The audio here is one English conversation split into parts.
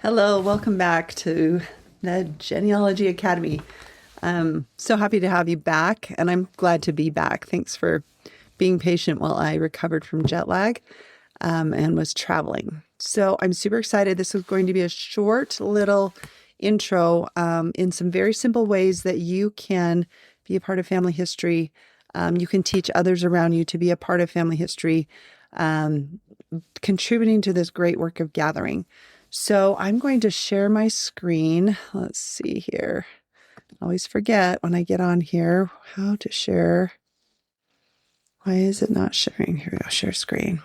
Hello, welcome back to the Genealogy Academy. So happy to have you back, and I'm glad to be back. Thanks for being patient while I recovered from jet lag and was traveling. So I'm super excited. This is going to be a short little intro in some very simple ways that you can be a part of family history. You can teach others around you to be a part of family history, contributing to this great work of gathering. So I'm going to share my screen. Let's see here. I always forget when I get on here how to share. Why is it not sharing? Here we go, share screen.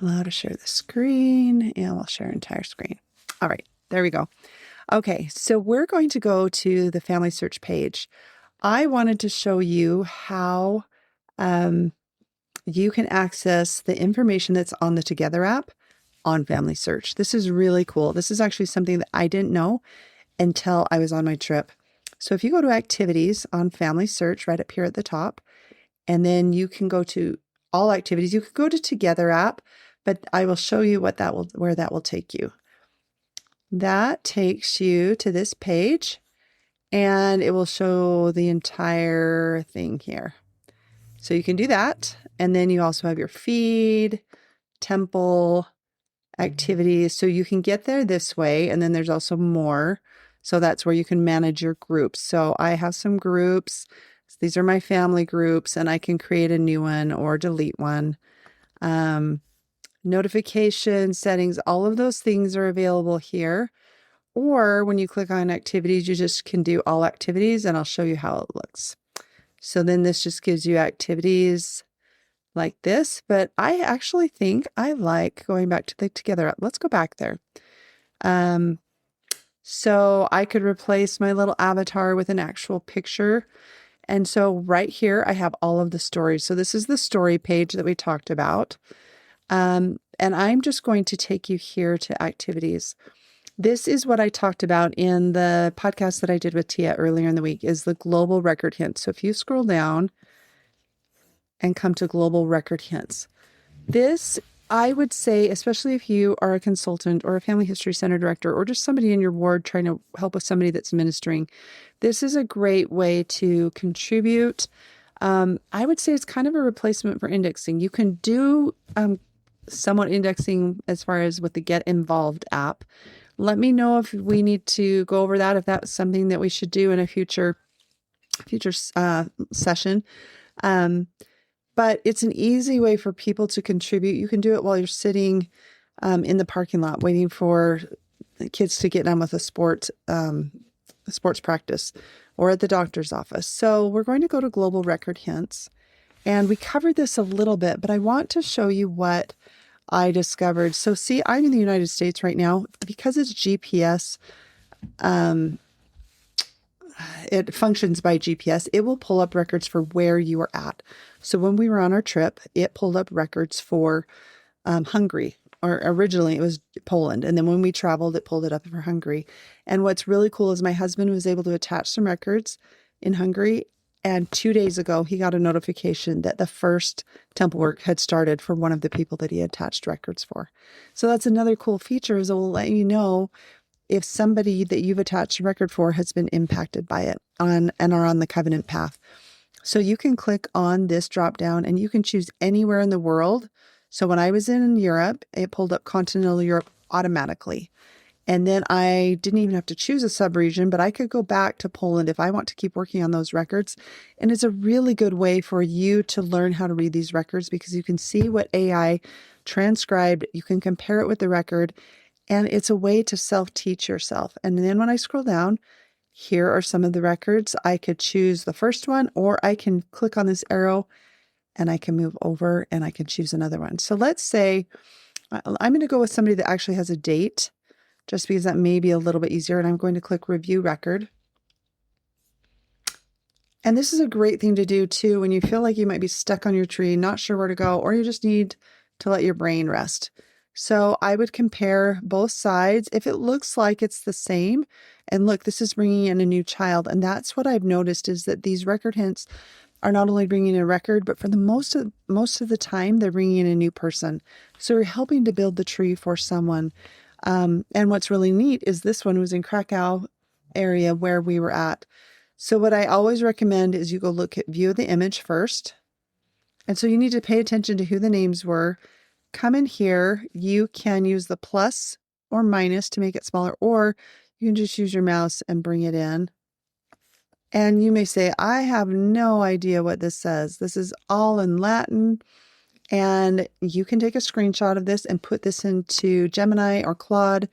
Allow to share the screen, and we'll share entire screen. All right, there we go. Okay, so we're going to go to the FamilySearch page. I wanted to show you how you can access the information that's on the Together app on FamilySearch. This is really cool. This is actually something that I didn't know until I was on my trip. So if you go to activities on FamilySearch right up here at the top, and then you can go to all activities, you could go to Together app, but I will show you where that will take you. That takes you to this page, and it will show the entire thing here. So you can do that. And then you also have your feed, temple, activities. So you can get there this way. And then there's also more. So that's where you can manage your groups. So I have some groups. These are my family groups, and I can create a new one or delete one. Notification settings, all of those things are available here. Or when you click on activities, you just can do all activities, and I'll show you how it looks. So then this just gives you activities like this, but I actually think I like going back to the Together app. Let's go back there. So I could replace my little avatar with an actual picture. And so right here, I have all of the stories. So this is the story page that we talked about. And I'm just going to take you here to activities. This is what I talked about in the podcast that I did with Tia earlier in the week, is the global record hints. So if you scroll down and come to global record hints, this, I would say, especially if you are a consultant or a family history center director or just somebody in your ward trying to help with somebody that's ministering, this is a great way to contribute. I would say it's kind of a replacement for indexing. You can do somewhat indexing as far as with the Get Involved app. Let me know if we need to go over that, if that's something that we should do in a future session. But it's an easy way for people to contribute. You can do it while you're sitting in the parking lot waiting for the kids to get done with a sports practice, or at the doctor's office. So we're going to go to global record hints. And we covered this a little bit, but I want to show you what I discovered. So see, I'm in the United States right now. Because it's GPS, it functions by GPS. It will pull up records for where you are at. So when we were on our trip, it pulled up records for Hungary, or originally it was Poland. And then when we traveled, it pulled it up for Hungary. And what's really cool is my husband was able to attach some records in Hungary. And 2 days ago, he got a notification that the first temple work had started for one of the people that he attached records for. So that's another cool feature, is it will let you know if somebody that you've attached a record for has been impacted by it and are on the covenant path. So you can click on this drop down and you can choose anywhere in the world. So when I was in Europe, it pulled up continental Europe automatically. And then I didn't even have to choose a subregion, but I could go back to Poland if I want to keep working on those records. And it's a really good way for you to learn how to read these records, because you can see what AI transcribed. You can compare it with the record, and it's a way to self-teach yourself. And then when I scroll down, here are some of the records. I could choose the first one, or I can click on this arrow and I can move over and I can choose another one. So let's say I'm going to go with somebody that actually has a date, just because that may be a little bit easier. And I'm going to click Review Record. And this is a great thing to do too when you feel like you might be stuck on your tree, not sure where to go, or you just need to let your brain rest. So I would compare both sides. If it looks like it's the same, and look, this is bringing in a new child. And that's what I've noticed, is that these record hints are not only bringing in a record, but for the most of the time, they're bringing in a new person. So you're helping to build the tree for someone. And what's really neat is this one was in Krakow area where we were at. So what I always recommend is you go look at view the image first. And so you need to pay attention to who the names were. Come in here. You can use the plus or minus to make it smaller, or you can just use your mouse and bring it in. And you may say, I have no idea what this says. This is all in Latin. And you can take a screenshot of this and put this into Gemini or Claude,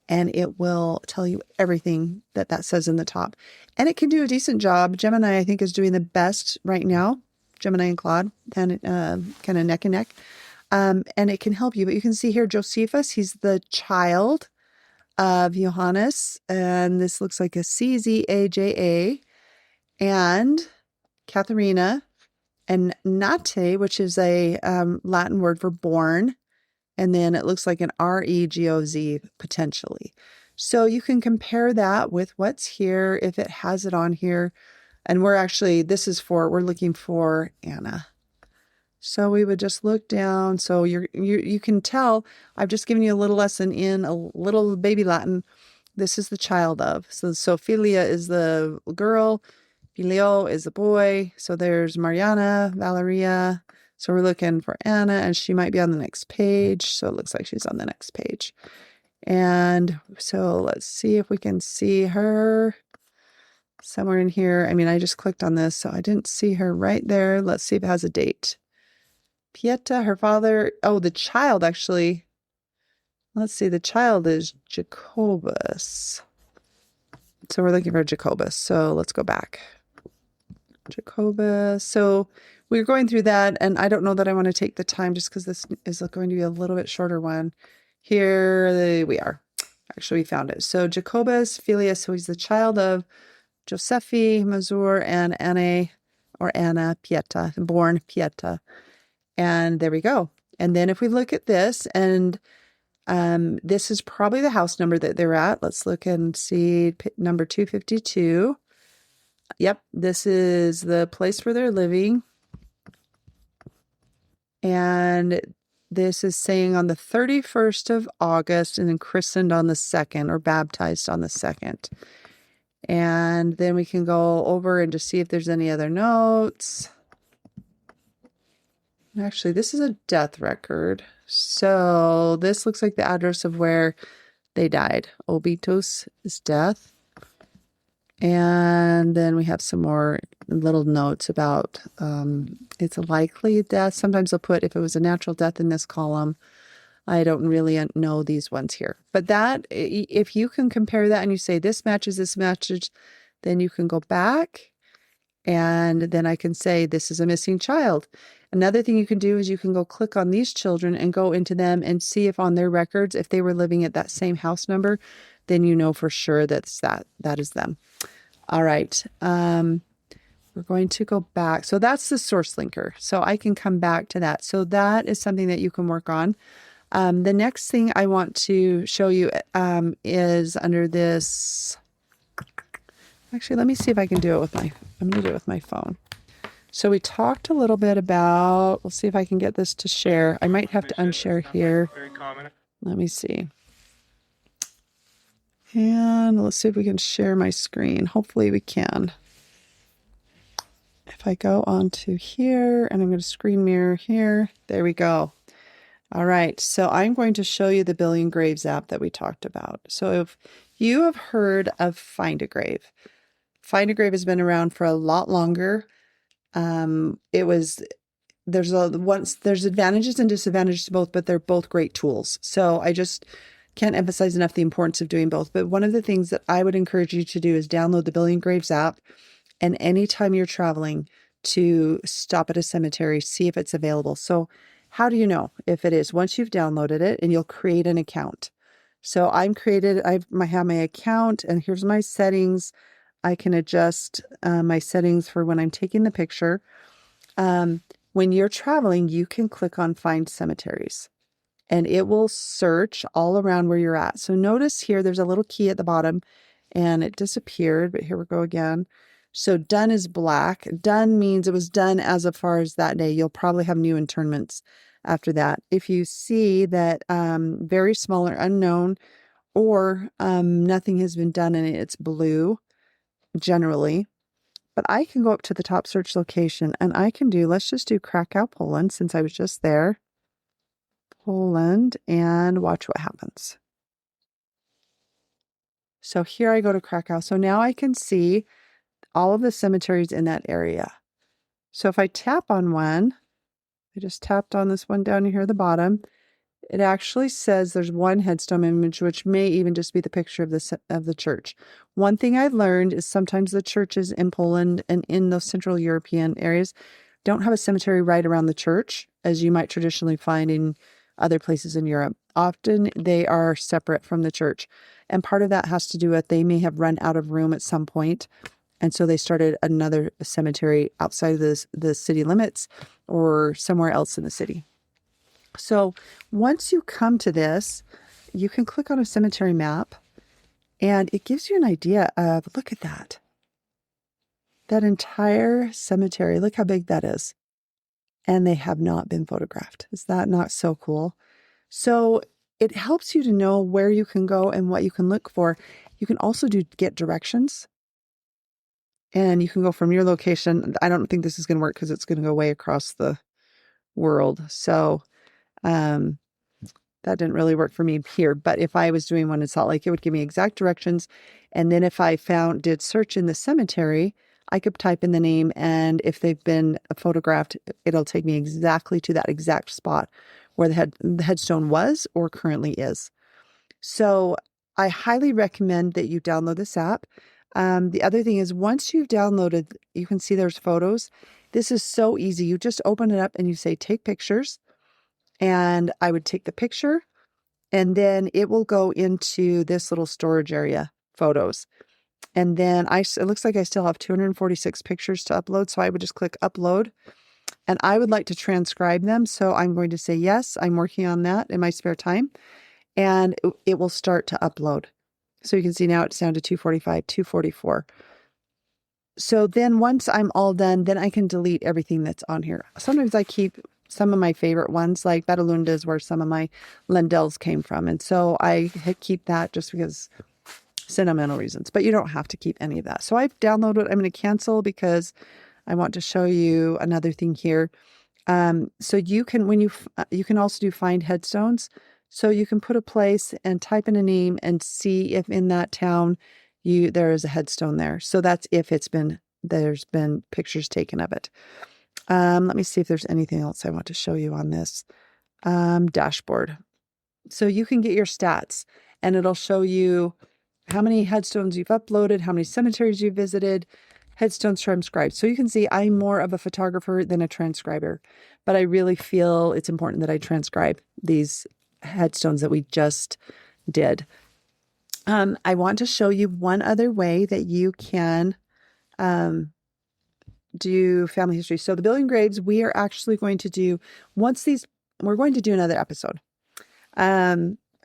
and it will tell you everything that that says in the top. And it can do a decent job. Gemini, I think, is doing the best right now. Gemini and Claude, kind of neck and neck. And it can help you. But you can see here, Josephus, he's the child of Johannes. And this looks like a CZAJA. And Katharina, and nate, which is a Latin word for born. And then it looks like an REGOZ potentially. So you can compare that with what's here if it has it on here. And we're looking for Anna. So we would just look down. So you can tell I've just given you a little lesson in a little baby Latin. This is the child of. So Philia is the girl. Filio is a boy. So there's Mariana, Valeria. So we're looking for Anna, and she might be on the next page. So it looks like she's on the next page. And so let's see if we can see her somewhere in here. I mean, I just clicked on this, so I didn't see her right there. Let's see if it has a date. Pieta, her father. Oh, the child actually. Let's see. The child is Jacobus. So we're looking for Jacobus. So let's go back. Jacobus. So we're going through that, and I don't know that I want to take the time just because this is going to be a little bit shorter one. Here we are. Actually, we found it. So Jacobus, Philia, so he's the child of Josephi, Mazur, and Anna Pieta, born Pieta. And there we go. And then if we look at this, and this is probably the house number that they're at. Let's look and see number 252. Yep, this is the place where they're living. And this is saying on the 31st of August and then christened on the 2nd or baptized on the 2nd. And then we can go over and just see if there's any other notes. Actually, this is a death record. So this looks like the address of where they died. Obitos is death. And then we have some more little notes about it's a likely death. Sometimes they'll put if it was a natural death in this column. I don't really know these ones here. But that, if you can compare that and you say this matches, then you can go back and then I can say this is a missing child. Another thing you can do is you can go click on these children and go into them and see if on their records, if they were living at that same house number, then you know for sure that is them. All right. We're going to go back. So that's the source linker. So I can come back to that. So that is something that you can work on. The next thing I want to show you is under this. Actually, let me see if I can do it with I'm going to do it with my phone. So we talked a little bit about, we'll see if I can get this to share. I might have to unshare here. Let me see. And let's see if we can share my screen. Hopefully we can. If I go onto here and I'm going to screen mirror here, there we go. All right, so I'm going to show you the Billion Graves app that we talked about. So if you have heard of Find a Grave, Find a Grave has been around for a lot longer. There's advantages and disadvantages to both, but they're both great tools. So I just can't emphasize enough the importance of doing both. But one of the things that I would encourage you to do is download the Billion Graves app, and anytime you're traveling, to stop at a cemetery, see if it's available. So how do you know if it is? Once you've downloaded it, and you'll create an account. So I have my account, and here's my settings. I can adjust my settings for when I'm taking the picture. When you're traveling, you can click on Find Cemeteries, and it will search all around where you're at. So notice here, there's a little key at the bottom, and it disappeared, but here we go again. So done is black. Done means it was done as far as that day. You'll probably have new internments. after that. If you see that very small or unknown, or nothing has been done and it's blue generally, but I can go up to the top search location and I can do, let's just do Krakow, Poland, since I was just there. Poland, and watch what happens. So here I go to Krakow. So now I can see all of the cemeteries in that area. So if I tap on one, I just tapped on this one down here at the bottom, it actually says there's one headstone image, which may even just be the picture of the church. One thing I've learned is sometimes the churches in Poland and in those Central European areas don't have a cemetery right around the church, as you might traditionally find in other places in Europe. Often they are separate from the church. And part of that has to do with they may have run out of room at some point, and so they started another cemetery outside of the city limits or somewhere else in the city. So once you come to this, you can click on a cemetery map and it gives you an idea of, look at that. That entire cemetery, look how big that is. And they have not been photographed. Is that not so cool? So it helps you to know where you can go and what you can look for. You can also get directions. And you can go from your location. I don't think this is going to work because it's going to go way across the world. So that didn't really work for me here. But if I was doing one in Salt Lake, it would give me exact directions. And then if I did search in the cemetery, I could type in the name. And if they've been photographed, it'll take me exactly to that exact spot where the headstone was or currently is. So I highly recommend that you download this app. The other thing is, once you've downloaded, you can see there's photos. This is so easy. You just open it up and you say, take pictures. And I would take the picture and then it will go into this little storage area, photos. And then it looks like I still have 246 pictures to upload. So I would just click upload and I would like to transcribe them. So I'm going to say, yes, I'm working on that in my spare time. And it will start to upload. So you can see now it's down to 245, 244. So then once I'm all done, then I can delete everything that's on here. Sometimes I keep some of my favorite ones, like Betalunda is where some of my Lendels came from. And so I keep that just because sentimental reasons, but you don't have to keep any of that. So I've downloaded, I'm going to cancel because I want to show you another thing here. So you can, you can also do find headstones. So you can put a place and type in a name and see if in that town there is a headstone there. So that's if there's been pictures taken of it. Let me see if there's anything else I want to show you on this dashboard. So you can get your stats and it'll show you how many headstones you've uploaded, how many cemeteries you've visited, headstones transcribed. So you can see I'm more of a photographer than a transcriber, but I really feel it's important that I transcribe these headstones that we just did. I want to show you one other way that you can do family history. So the building graves, we are actually going to do, we're going to do another episode,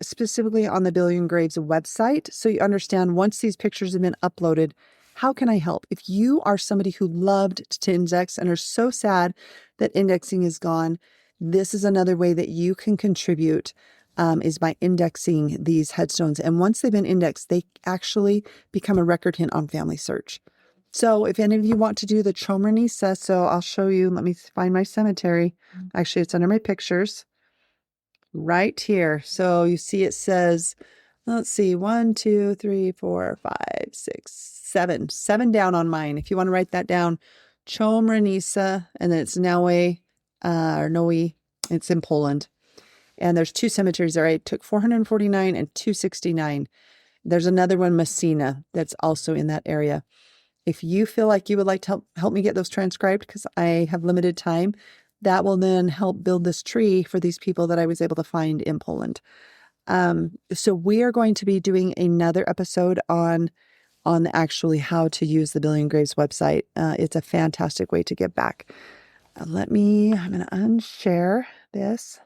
specifically on the Billion Graves website. So you understand once these pictures have been uploaded, how can I help? If you are somebody who loved to index and are so sad that indexing is gone, this is another way that you can contribute, is by indexing these headstones. And once they've been indexed, they actually become a record hint on FamilySearch. So if any of you want to do the Chomernisa, so I'll show you, let me find my cemetery. Actually, it's under my pictures right here. So you see it says, let's see, 1, 2, 3, 4, 5, 6, 7 down on mine. If you want to write that down, Chomernisa, and then it's Noe, or Noe, it's in Poland. And there's 2 cemeteries there. I took 449 and 269. There's another one, Messina, that's also in that area. If you feel like you would like to help me get those transcribed, because I have limited time, that will then help build this tree for these people that I was able to find in Poland. So we are going to be doing another episode on actually how to use the Billion Graves website. It's a fantastic way to get back. I'm going to unshare this.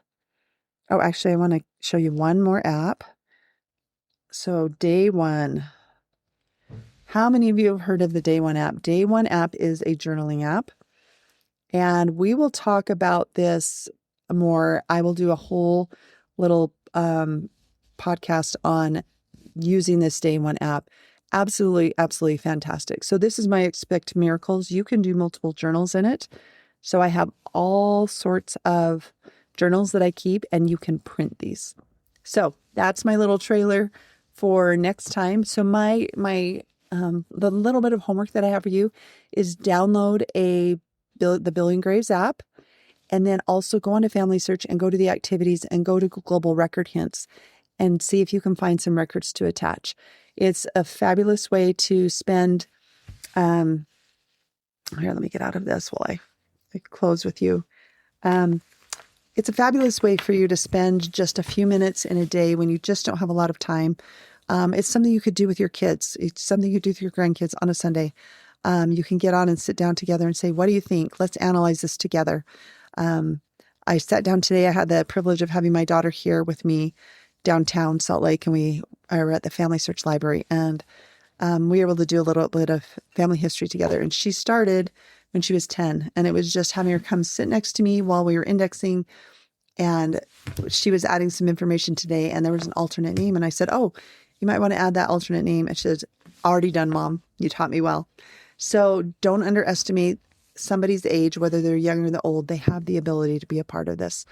Oh, actually, I want to show you one more app. So Day One. How many of you have heard of the Day One app? Day One app is a journaling app. And we will talk about this more, I will do a whole little podcast on using this Day One app. Absolutely, absolutely fantastic. So this is my Expect Miracles. You can do multiple journals in it. So I have all sorts of journals that I keep, and you can print these. So that's my little trailer for next time. So the little bit of homework that I have for you is download the Billion Graves app, and then also go on to FamilySearch and go to the activities and go to Global Record Hints and see if you can find some records to attach. It's a fabulous way to spend, here, let me get out of this while I close with you. It's a fabulous way for you to spend just a few minutes in a day when you just don't have a lot of time. It's something you could do with your kids. It's something you do with your grandkids on a Sunday. You can get on and sit down together and say, what do you think? Let's analyze this together. I sat down today. I had the privilege of having my daughter here with me downtown Salt Lake, and we are at the FamilySearch library, and we were able to do a little bit of family history together. And she started when she was 10, and it was just having her come sit next to me while we were indexing, and she was adding some information today, and there was an alternate name, and I said, oh, you might want to add that alternate name. And she says, already done, Mom. You taught me well. So don't underestimate somebody's age, whether they're young or the old. They have the ability to be a part of this.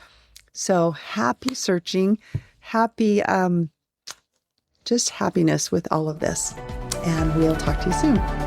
So happy searching, happy, just happiness with all of this. And we'll talk to you soon.